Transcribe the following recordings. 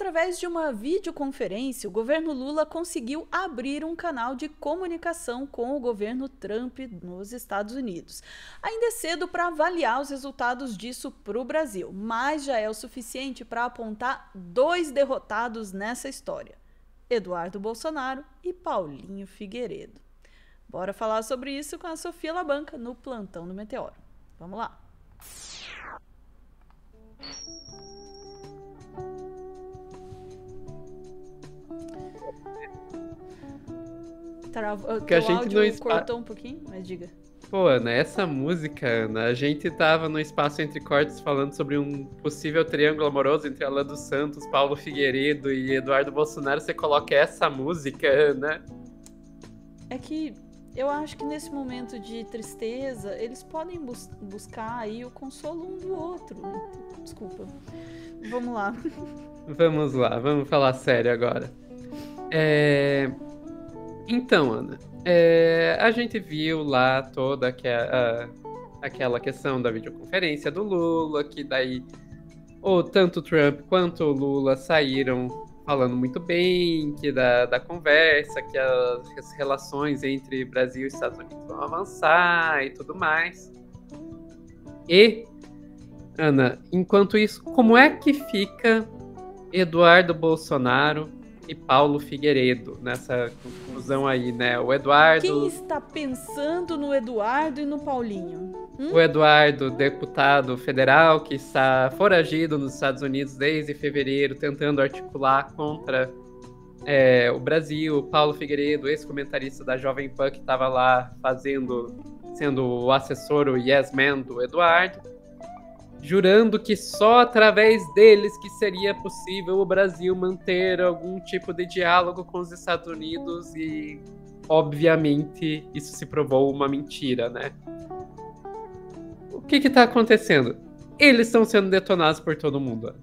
através de uma videoconferência, o governo Lula conseguiu abrir um canal de comunicação com o governo Trump nos Estados Unidos. Ainda é cedo para avaliar os resultados disso para o Brasil, mas já é o suficiente para apontar dois derrotados nessa história: Eduardo Bolsonaro e Paulinho Figueiredo. Bora falar sobre isso com a Sofia Labanca no Plantão do Meteoro. Vamos lá. Que a O gente áudio não cortou um pouquinho, mas diga. Pô, Ana, essa música, Ana, a gente tava no espaço entre cortes falando sobre um possível triângulo amoroso entre Alan dos Santos, Paulo Figueiredo e Eduardo Bolsonaro. Você coloca essa música, Ana? É que eu acho que nesse momento de tristeza, eles podem buscar aí o consolo um do outro. Desculpa. Vamos lá. Vamos lá, vamos falar sério agora. Então, Ana, a gente viu lá toda aquela questão da videoconferência do Lula, que daí tanto o Trump quanto o Lula saíram falando muito bem da conversa, que as relações entre Brasil e Estados Unidos vão avançar e tudo mais. E, Ana, enquanto isso, como é que fica Eduardo Bolsonaro e Paulo Figueiredo nessa conclusão aí, né? O Eduardo... Quem está pensando no Eduardo e no Paulinho? O Eduardo, deputado federal que está foragido nos Estados Unidos desde fevereiro, tentando articular contra o Brasil. O Paulo Figueiredo, ex-comentarista da Jovem Pan, que estava lá sendo o assessor, o yes man do Eduardo, jurando que só através deles que seria possível o Brasil manter algum tipo de diálogo com os Estados Unidos, e obviamente isso se provou uma mentira, né? O que está acontecendo? Eles estão sendo detonados por todo mundo.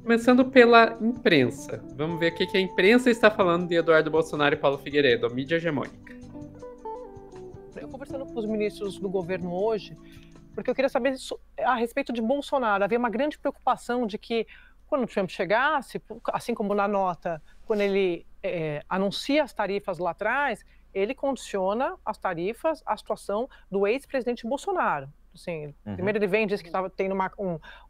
Começando pela imprensa. Vamos ver o que a imprensa está falando de Eduardo Bolsonaro e Paulo Figueiredo, a mídia hegemônica. Eu conversando com os ministros do governo hoje, porque eu queria saber a respeito de Bolsonaro. Havia uma grande preocupação de que, quando o Trump chegasse, assim como na nota, quando ele anuncia as tarifas lá atrás, ele condiciona as tarifas à situação do ex-presidente Bolsonaro. Assim, primeiro ele vem e diz que estava tendo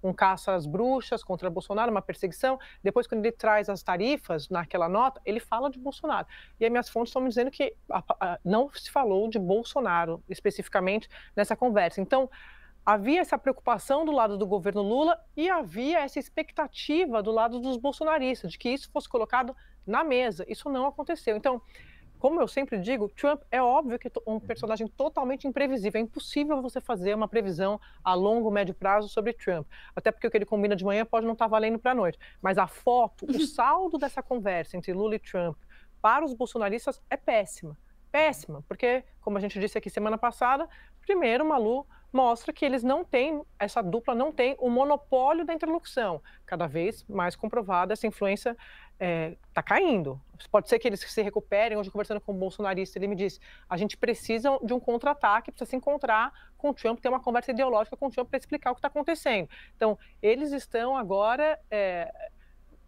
um caça às bruxas contra Bolsonaro, uma perseguição. Depois, quando ele traz as tarifas naquela nota, ele fala de Bolsonaro. E as minhas fontes estão me dizendo que não se falou de Bolsonaro especificamente nessa conversa. Então, havia essa preocupação do lado do governo Lula e havia essa expectativa do lado dos bolsonaristas, de que isso fosse colocado na mesa. Isso não aconteceu. Então, como eu sempre digo, Trump é óbvio que é um personagem totalmente imprevisível. É impossível você fazer uma previsão a longo, médio prazo sobre Trump. Até porque o que ele combina de manhã pode não estar valendo para a noite. Mas a foto, o saldo dessa conversa entre Lula e Trump para os bolsonaristas é péssima. Péssima, porque, como a gente disse aqui semana passada, primeiro, Malu mostra que eles não têm, essa dupla não tem o monopólio da interlocução. Cada vez mais comprovada, essa influência está caindo. Pode ser que eles se recuperem. Hoje, conversando com um bolsonarista, ele me disse: a gente precisa de um contra-ataque, precisa se encontrar com o Trump, ter uma conversa ideológica com o Trump para explicar o que está acontecendo. Então, eles estão agora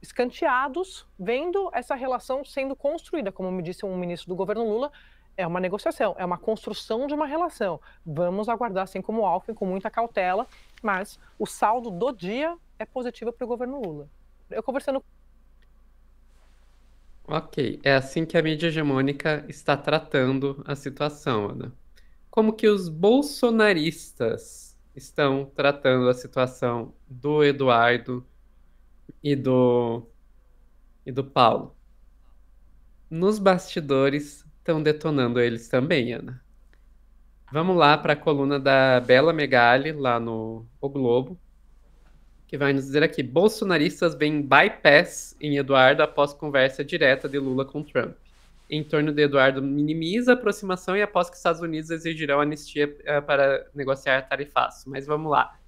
escanteados, vendo essa relação sendo construída. Como me disse um ministro do governo Lula, é uma negociação, é uma construção de uma relação. Vamos aguardar, assim como o Alckmin, com muita cautela, mas o saldo do dia é positivo para o governo Lula. Eu conversando... Ok, é assim que a mídia hegemônica está tratando a situação, Ana. Como que os bolsonaristas estão tratando a situação do Eduardo e do Paulo? Nos bastidores estão detonando eles também, Ana. Vamos lá para a coluna da Bela Megali, lá no O Globo, que vai nos dizer aqui: bolsonaristas veem bypass em Eduardo após conversa direta de Lula com Trump. Em torno de Eduardo minimiza a aproximação e após que Estados Unidos exigirão anistia para negociar tarifaço. Mas vamos lá.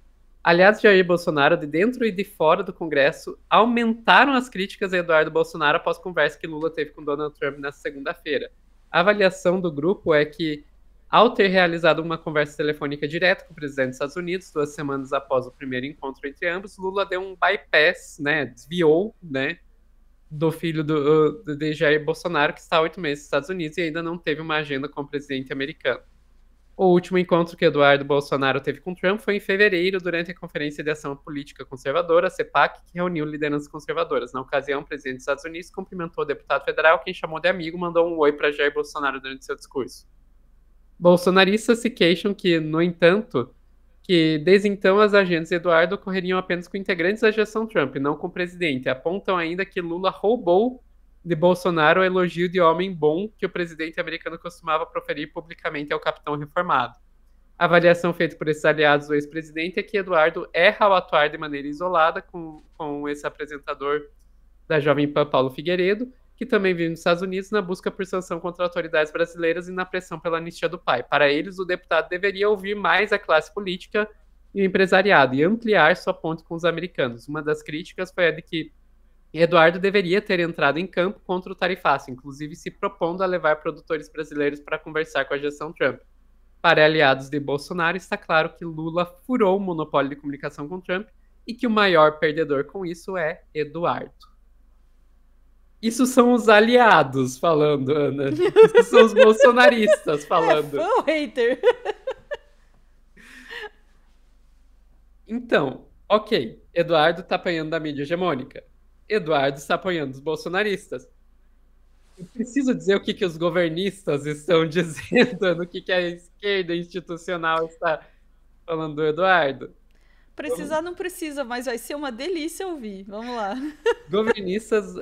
Aliados de Jair Bolsonaro, de dentro e de fora do Congresso, aumentaram as críticas a Eduardo Bolsonaro após conversa que Lula teve com Donald Trump nesta segunda-feira. A avaliação do grupo é que, ao ter realizado uma conversa telefônica direta com o presidente dos Estados Unidos, 2 semanas após o primeiro encontro entre ambos, Lula deu um bypass, né, desviou, né, do filho de Jair Bolsonaro, que está há 8 meses nos Estados Unidos e ainda não teve uma agenda com o presidente americano. O último encontro que Eduardo Bolsonaro teve com Trump foi em fevereiro, durante a Conferência de Ação Política Conservadora, CEPAC, que reuniu lideranças conservadoras. Na ocasião, o presidente dos Estados Unidos cumprimentou o deputado federal, quem chamou de amigo, mandou um oi para Jair Bolsonaro durante seu discurso. Bolsonaristas se queixam que, no entanto, que desde então as agendas de Eduardo ocorreriam apenas com integrantes da gestão Trump, não com o presidente. Apontam ainda que Lula roubou de Bolsonaro o elogio de homem bom que o presidente americano costumava proferir publicamente ao capitão reformado. A avaliação feita por esses aliados do ex-presidente é que Eduardo erra ao atuar de maneira isolada com esse apresentador da Jovem Pan, Paulo Figueiredo, que também vive nos Estados Unidos, na busca por sanção contra autoridades brasileiras e na pressão pela anistia do pai. Para eles, o deputado deveria ouvir mais a classe política e o empresariado e ampliar sua ponte com os americanos. Uma das críticas foi a de que Eduardo deveria ter entrado em campo contra o tarifaço, inclusive se propondo a levar produtores brasileiros para conversar com a gestão Trump. Para aliados de Bolsonaro, está claro que Lula furou o monopólio de comunicação com Trump e que o maior perdedor com isso é Eduardo. Isso são os aliados falando, Ana. Isso são os bolsonaristas falando. É fã hater. Então, ok, Eduardo está apanhando da mídia hegemônica. Eduardo está apoiando os bolsonaristas. Eu preciso dizer o que os governistas estão dizendo, no que a esquerda institucional está falando do Eduardo. Precisar não precisa, mas vai ser uma delícia ouvir. Vamos lá. Governistas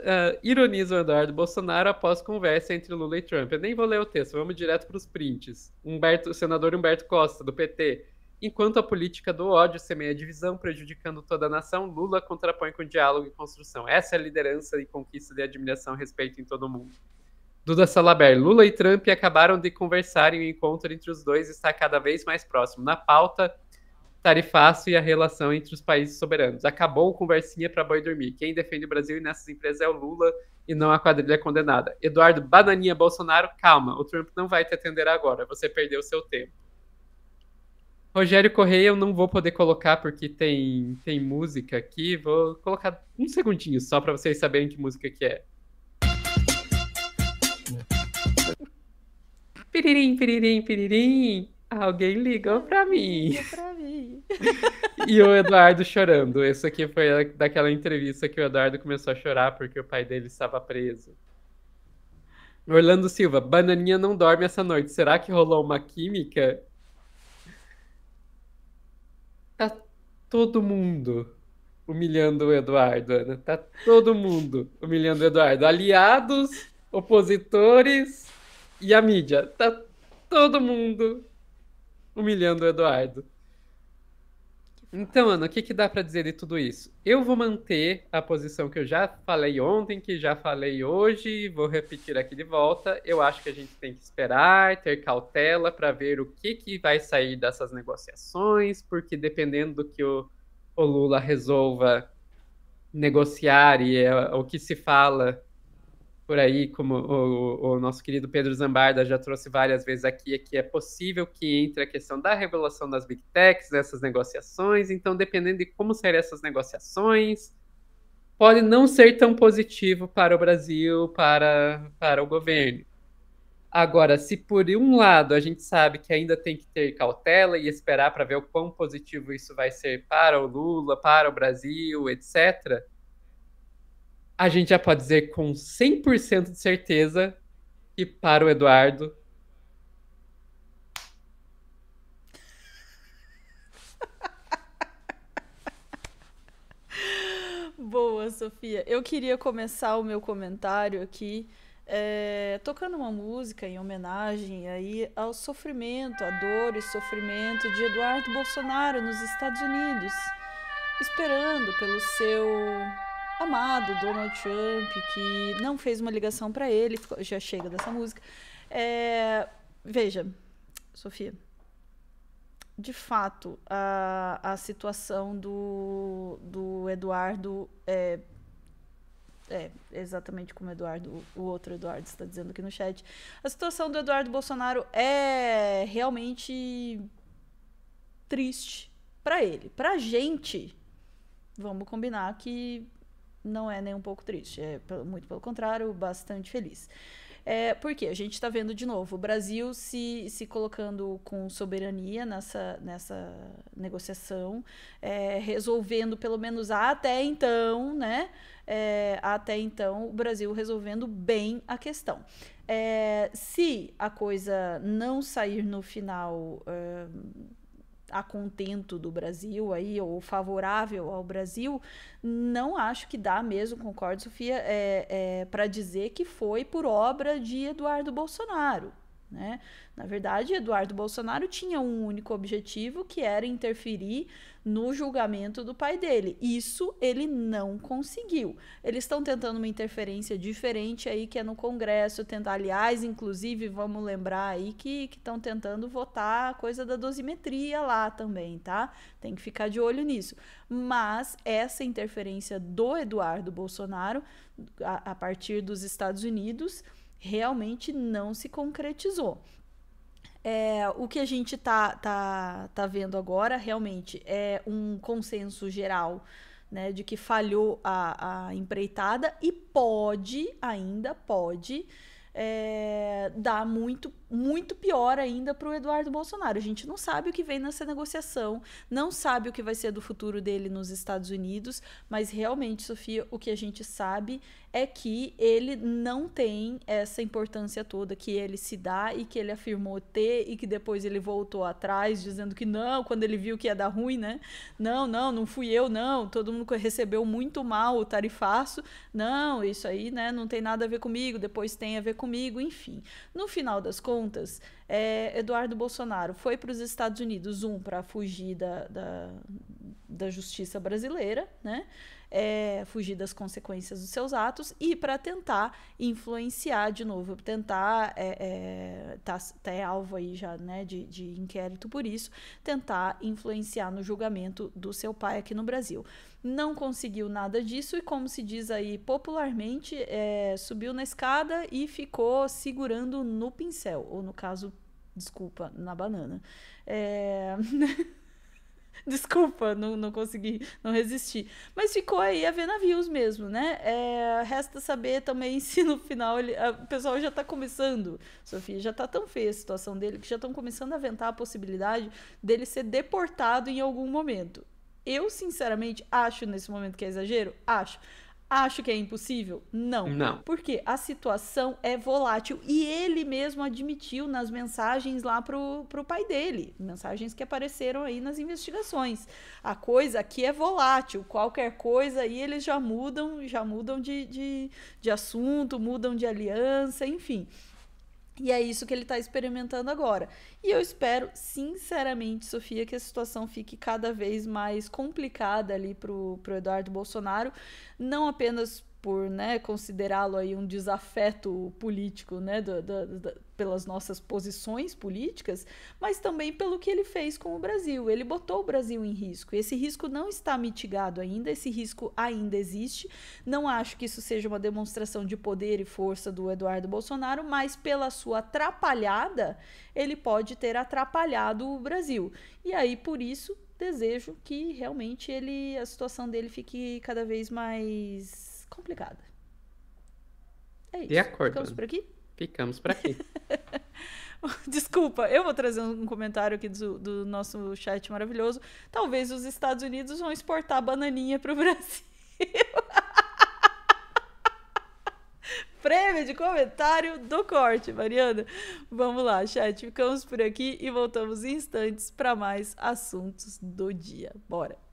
ironizam Eduardo Bolsonaro após conversa entre Lula e Trump. Eu nem vou ler o texto, vamos direto para os prints. O senador Humberto Costa, do PT. Enquanto a política do ódio semeia divisão, prejudicando toda a nação, Lula contrapõe com diálogo e construção. Essa é a liderança e conquista de admiração e respeito em todo mundo. Duda Salaber, Lula e Trump acabaram de conversar e o encontro entre os dois está cada vez mais próximo. Na pauta, tarifaço e a relação entre os países soberanos. Acabou conversinha para boi dormir. Quem defende o Brasil e nessas empresas é o Lula e não a quadrilha condenada. Eduardo Bananinha Bolsonaro, calma, o Trump não vai te atender agora, você perdeu seu tempo. Rogério Correia eu não vou poder colocar porque tem música aqui, vou colocar um segundinho só para vocês saberem que música que é. Piririm, piririm, piririm. Alguém ligou pra mim. Ligou pra mim. E o Eduardo chorando. Isso aqui foi daquela entrevista que o Eduardo começou a chorar porque o pai dele estava preso. Orlando Silva, Bananinha não dorme essa noite. Será que rolou uma química? Tá todo mundo humilhando o Eduardo, Ana. Tá todo mundo humilhando o Eduardo. Aliados, opositores e a mídia. Tá todo mundo humilhando o Eduardo. Então, Ana, o que dá para dizer de tudo isso? Eu vou manter a posição que eu já falei ontem, que já falei hoje, vou repetir aqui de volta. Eu acho que a gente tem que esperar, ter cautela para ver o que vai sair dessas negociações, porque dependendo do que o Lula resolva negociar e o que se fala por aí, como o nosso querido Pedro Zambarda já trouxe várias vezes aqui, é que é possível que entre a questão da regulação das Big Techs, dessas negociações, então dependendo de como serão essas negociações, pode não ser tão positivo para o Brasil, para o governo. Agora, se por um lado a gente sabe que ainda tem que ter cautela e esperar para ver o quão positivo isso vai ser para o Lula, para o Brasil, etc., a gente já pode dizer com 100% de certeza que para o Eduardo... Boa, Sofia. Eu queria começar o meu comentário aqui tocando uma música em homenagem aí ao sofrimento, à dor e sofrimento de Eduardo Bolsonaro nos Estados Unidos, esperando pelo seu amado Donald Trump, que não fez uma ligação para ele. Já chega dessa música. Veja, Sofia, de fato, a situação do Eduardo é exatamente como o outro Eduardo está dizendo aqui no chat. A situação do Eduardo Bolsonaro é realmente triste para ele. Pra gente, vamos combinar que não é nem um pouco triste, muito pelo contrário, bastante feliz. Porque a gente está vendo de novo o Brasil se colocando com soberania nessa negociação, resolvendo, pelo menos até então, né? Até então, o Brasil resolvendo bem a questão. Se a coisa não sair no final a contento do Brasil aí, ou favorável ao Brasil, não acho que dá mesmo, concordo, Sofia, para dizer que foi por obra de Eduardo Bolsonaro, né? Na verdade, Eduardo Bolsonaro tinha um único objetivo, que era interferir no julgamento do pai dele. Isso ele não conseguiu. Eles estão tentando uma interferência diferente aí, que é no Congresso, aliás, inclusive, vamos lembrar aí que estão tentando votar a coisa da dosimetria lá também, tá? Tem que ficar de olho nisso. Mas essa interferência do Eduardo Bolsonaro, a partir dos Estados Unidos, realmente não se concretizou. O que a gente tá vendo agora realmente é um consenso geral, né, de que falhou a empreitada e ainda pode dar muito, muito pior ainda para o Eduardo Bolsonaro. A gente não sabe o que vem nessa negociação, não sabe o que vai ser do futuro dele nos Estados Unidos, mas realmente, Sofia, o que a gente sabe é que ele não tem essa importância toda que ele se dá e que ele afirmou ter, e que depois ele voltou atrás dizendo que não, quando ele viu que ia dar ruim, né? Não fui eu, não, todo mundo recebeu muito mal o tarifaço, não, isso aí, né, não tem nada a ver comigo, depois tem a ver comigo, enfim. No final das contas, Eduardo Bolsonaro foi para os Estados Unidos, para fugir da justiça brasileira, né? Fugir das consequências dos seus atos, e para tentar influenciar de novo, tentar tá alvo aí já, né, de inquérito por isso, tentar influenciar no julgamento do seu pai aqui no Brasil. Não conseguiu nada disso e, como se diz aí popularmente, subiu na escada e ficou segurando no pincel, ou no caso, desculpa, na banana. Desculpa, não consegui, não resisti. Mas ficou aí a ver navios mesmo, né? Resta saber também se no final o pessoal já tá começando, Sofia, já tá tão feia a situação dele que já estão começando a aventar a possibilidade dele ser deportado em algum momento. Eu, sinceramente, acho nesse momento que é exagero? Acho que é impossível? Não. Porque a situação é volátil. E ele mesmo admitiu nas mensagens lá pro pai dele. Mensagens que apareceram aí nas investigações. A coisa aqui é volátil. Qualquer coisa aí eles já mudam de assunto, mudam de aliança, enfim. E é isso que ele está experimentando agora. E eu espero, sinceramente, Sofia, que a situação fique cada vez mais complicada ali pro Eduardo Bolsonaro, não apenas por, né, considerá-lo aí um desafeto político, né, pelas nossas posições políticas, mas também pelo que ele fez com o Brasil. Ele botou o Brasil em risco. Esse risco não está mitigado ainda, esse risco ainda existe. Não acho que isso seja uma demonstração de poder e força do Eduardo Bolsonaro, mas pela sua atrapalhada, ele pode ter atrapalhado o Brasil. E aí, por isso, desejo que realmente a situação dele fique cada vez mais complicada. É isso. De acordo. Ficamos por aqui? Ficamos por aqui. Desculpa, eu vou trazer um comentário aqui do nosso chat maravilhoso. Talvez os Estados Unidos vão exportar bananinha para o Brasil. Prêmio de comentário do corte, Mariana. Vamos lá, chat. Ficamos por aqui e voltamos em instantes para mais assuntos do dia. Bora!